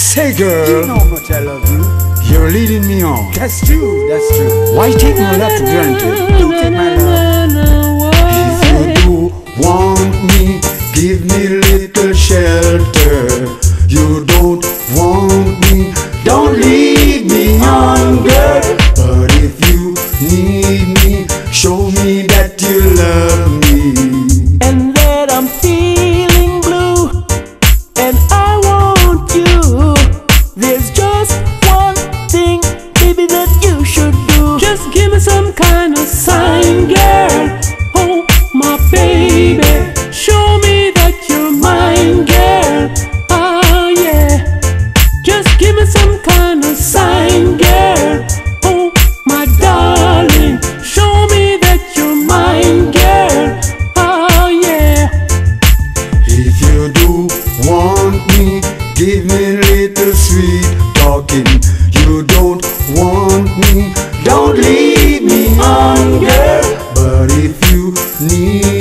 Say, You girl, know how much I love you. you're leading me on. That's true, that's true. Why take my love for granted? Don't take my love. If you do want me, give me little shelter. You don't want me, don't leave me on, girl. But if you need me, show me that you love me. And that I'm feeling blue, and I want you. There's just one thing, baby, that you should do. Just give me some kind of sign, girl. Oh, my baby, show me that you're mine, girl. Oh, yeah. Just give me some kind of sign, girl. Oh, my darling, show me that you're mine, girl. Oh, yeah. If you do want me, give me little sweet talking. You don't want me, don't leave me on, girl. But if you need